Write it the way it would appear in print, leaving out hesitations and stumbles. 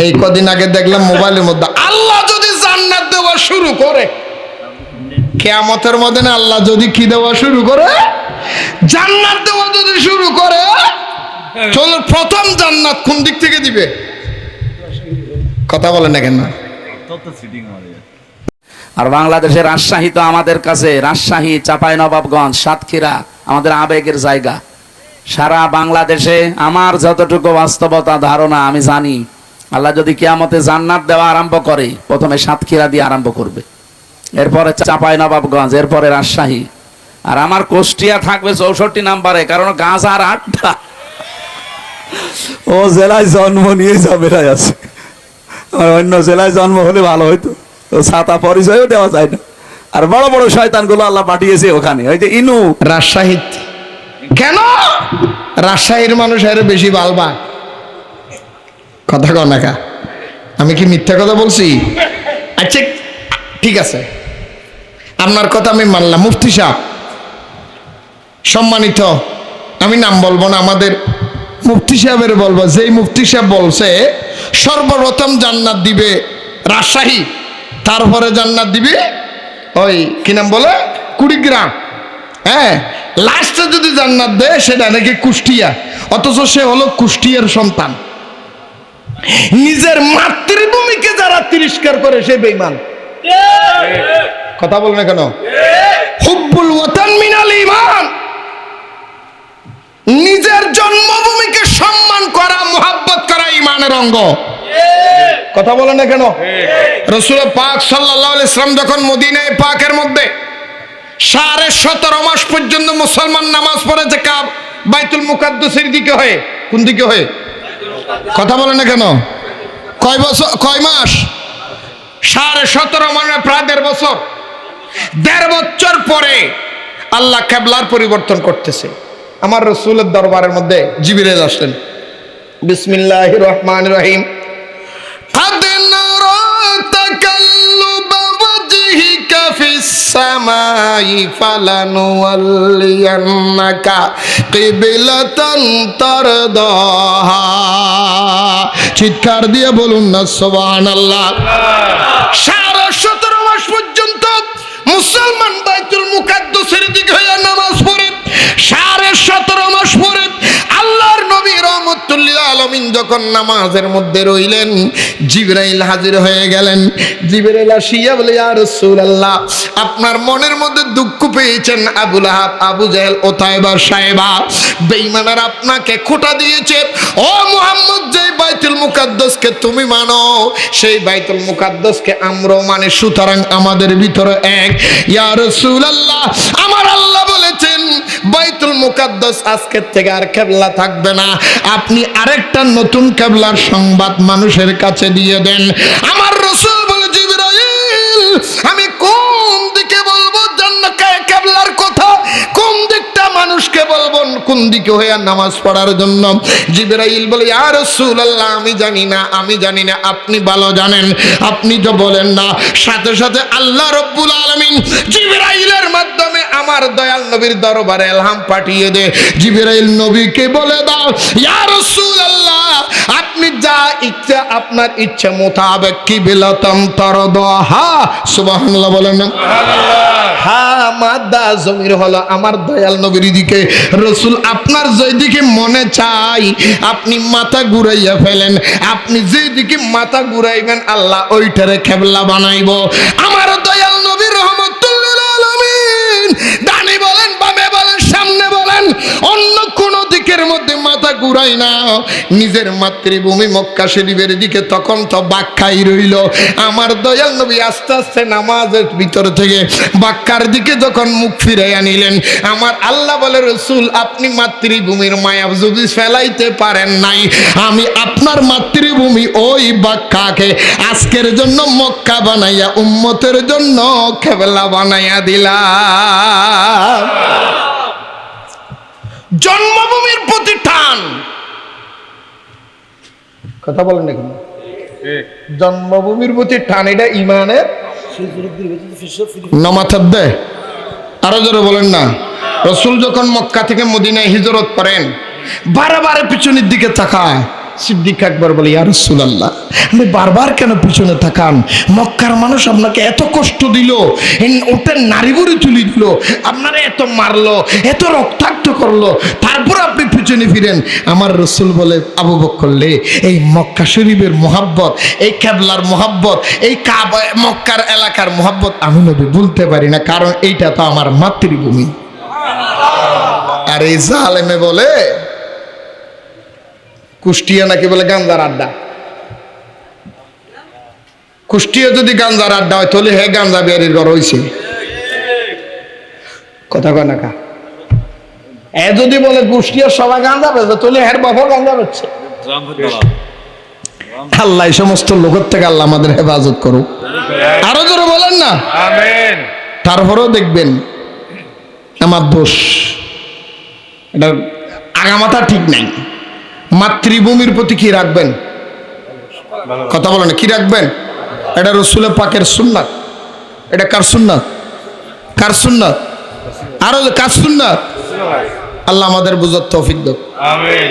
এই কদিন আগে দেখলাম মোবাইলের মধ্যে, আল্লাহ যদি জান্নাত দেওয়া শুরু করে, কিয়ামতের মধ্যে না, আল্লাহ যদি কি দেওয়া শুরু করে, জান্নাত দেওয়া যদি শুরু করে, চলো প্রথম জান্নাত কোন দিক থেকে দিবে? কথা বলেন না কেন? আর বাংলাদেশের রাজশাহী তো আমাদের কাছে, রাজশাহী, চাঁপাইনবাবগঞ্জ, সাতক্ষীরা আমাদের আবেগের জায়গা। সারা বাংলাদেশে আমার যতটুকু বাস্তবতা ধারণা আমি জানি, আল্লাহ যদি কিয়ামতে জান্নাত দেওয়া আরম্ভ করে, প্রথমে সাতক্ষীরা দিয়ে আরম্ভ করবে, এরপরে চাঁপাইনবাবগঞ্জ, এরপরে রাজশাহী, আর আমার কুষ্টিয়া থাকবে 64 নম্বরে, কারণ গাঁজার আড্ডা। ও জেলায় জন্ম নিয়ে যাবে আছে, অন্য জেলায় জন্ম হলে ভালো হইতো, ছাতা পরিচয়ও দেওয়া যায় না। আর বড় বড় শয়তানগুলো আল্লাহ পাঠিয়েছে ওখানে, ওই যে ইনু। রাজশাহী কেন? রাজশাহীর মানুষ আরো বেশি বালবা। কথা কও না কা? আমি কি মিথ্যা কথা বলছি? আচ্ছা ঠিক আছে, আপনার কথা আমি মানলাম। মুফতি সাহেব সম্মানিত, আমি নাম বলবো না, আমাদের মুফতি সাহেবের বলবো, যেই মুফতি সাহেব বলছে সর্বপ্রথম জান্নাত দিবে রাজশাহী, তারপরে জান্নাত দিবে ওই কি নাম বলে কুড়িগ্রাম, হ্যাঁ, লাস্টে যদি জান্নাত দেয় সেটা নাকি কুষ্টিয়া, অথচ সে হলো কুষ্টিয়ার সন্তান। নিজের মাতৃভূমিকে যারা তিরস্কার করে সে বেঈমান। কথা বল না কেন? হুব্বুল ওয়াতান মিনাল ঈমান। নিজের জন্মভূমিকে সম্মান করা, মুহাব্বত করা ঈমানের অঙ্গ। কথা বলে না কেন? রাসূল পাক সাল্লাল্লাহু আলাইহি ওয়াসাল্লাম যখন মদিনায়ে পাকের মধ্যে 17.5 মাস পর্যন্ত মুসলমান নামাজ পড়েছে বাইতুল মুকাদ্দাসের দিকে হয়ে, কোন দিকে হয়ে? কথা বলে না কেন? কয় বছর, কয় মাস? 17.5 মানে প্রায় 1.5 বছর। 1.5 বছর পরে আল্লাহ কিবলার পরিবর্তন করতেছে। আমার রাসূলের দরবারের মধ্যে জিবরিল আসলেন। বিসমিল্লাহির রহমানির রহিম। قد نرى تقلب وجهك في السماء فلنولينك قبلة ترضاها। চিৎকার দিয়ে বলুন না সুবহানাল্লাহ। 17.5 মাস পর্যন্ত মুসলমান বাইতুল মুকাদ্দাসের দিকে হয়ে নামাজ পড়ে, 17.5 মাস পরে আল্লাহর নবী রাহমাতুল লিল আলামিন যখন নামাজের মধ্যে রইলেন, জিবরাইল হাজির হয়ে গেলেন। জিবরাইল আসিয়া বলে, ইয়া রাসূলুল্লাহ, আপনার মনের মধ্যে দুঃখ পেয়েছেন আবু লাহাব, আবু জাহেল, ওতাইবা, সাইবা বেঈমানরা আপনাকে খোঁটা দিয়েছে। ও মুহাম্মদ, যে বাইতুল মুকাদ্দাসকে তুমি মানো, সেই বাইতুল মুকাদ্দাসকে আমরাও মানি, সুতরাং আমাদের ভিতরে এক। ইয়া রাসূলুল্লাহ, আমার আল্লাহ বলেছেন বাইতুল মুকাদ্দাস আজকের থেকে আর কিবলা থাকবে না, আপনি আরেকটা নতুন কিবলার সংবাদ মানুষের কাছে দিয়ে দেন। আমার রাসূল বলে, জিবরাইল, আমি কোন দিকে বলবো জান্নাত কিবলার কথা, কোন দিকটা মানুষকে বলবো, কোন দিকে হয়ে নামাজ পড়ার জন্য? জিবরাইল বলে, ইয়া রাসূলুল্লাহ, আমি জানি না, আমি জানি না, আপনি ভালো জানেন, আপনি তো বলেন না। সাথে সাথে আল্লাহ রাব্বুল আলামিন জিবরাইলের মাধ্যমে আমার দয়াল নবীর দরবারে ইলহাম পাঠিয়ে দে। জিবরাইল নবীকে বলে দাও, ইয়া রাসূলুল্লাহ, আপনি যা ইচ্ছা, আপনার ইচ্ছা মোতাবেক কিবলাতাম তারদাহা। সুবহানাল্লাহ বলেন না? হ্যাঁ, মাদা জমির হলো আমার দয়াল নবীর দিকে। রাসূল, আপনার যেদিকে মনে চাই আপনি মাথা ঘুরাইয়া ফেলেন, আপনি যেদিকে মাথা ঘুরাইবেন আল্লাহ ওইটারে কিবলা বানাইব। আমার দয়াল নবী রাহমাতুল লিল আলামিন ডানে বলেন, বামে বলেন, সামনে বলেন, অন্য কোন দিকের মধ্যে মাথা ঘুরাই না, নিজের মাতৃভূমি মক্কা শরীফের দিকে। তখন তো বাক্কাই রইল। আমার দয়াল নবী আস্তে আস্তে নামাজের ভিতর থেকে বাক্কার দিকে যখন মুখ ফিরাইয়া নিলেন, আমার আল্লাহ বলে, রাসূল, আপনি মাতৃভূমির মায়া যদি ফেলাইতে পারেন নাই, আমি আপনার মাতৃভূমি ওই বাক্কাকে আজকের জন্য মক্কা বানাইয়া উম্মতের জন্য কিবলা বানাইয়া দিলাম। জন্মভূমির প্রতি টান। কথা বলেন না কেন? জন্মভূমির প্রতি টান, এটা ঈমানের নমাথার দেয়। আরো জোরে বলেন না। রাসূল যখন মক্কা থেকে মদিনায় হিজরত করেন, বারে বারে পিছনের দিকে তাকায়, সিদ্দিক আকবর বলে, ইয়া রাসূলুল্লাহ, আপনি বারবার কেন পিছনে তাকান? মক্কার মানুষ আপনাকে এত কষ্ট দিল, ওটা নারী বুড়ি তুলি দিল, আপনারা এত মারলো, এত রক্তাক্ত করলো, তারপর আপনি পিছনে ফিরেন। আমার রাসূল বলে, আবু বকর লে, এই মক্কা শরীফের মোহাব্বত, এই কেবলার মোহাব্বত, এই কাবা মক্কার এলাকার মোহাব্বত আমি নবী বলতে পারি না, কারণ এইটা তো আমার মাতৃভূমি। আর এই জালেমে বলে কুষ্টিয়া নাকি বলে গাঞ্জার আড্ডা। কুষ্টিয়া যদি গাঞ্জার আড্ডা হয় তাহলে হে গাঞ্জা বিহারির ঘর হয়েছে, কথা কয় না কা? এ যদি বলে কুষ্টিয়ার সবাই গাঞ্জা বেছে তাহলে হের বাবা গাঞ্জা বেছে। আল্লাহ এই সমস্ত লোকের থেকে আল্লাহ আমাদের হেফাজত করুক। আরো জোরে বলেন না আমিন। তারপরেও দেখবেন আমার দোষ, এটা আগামাথা ঠিক নাই। মাতৃভূমির প্রতি কি রাখবেন? কথা বলেন, কি রাখবেন? এটা রাসূলের পাকের সুন্নাত। এটা কার সুন্নাত? কার সুন্নাত? আরো কার সুন্নাত? আল্লাহ আমাদের বুঝার তৌফিক দাও। আমিন।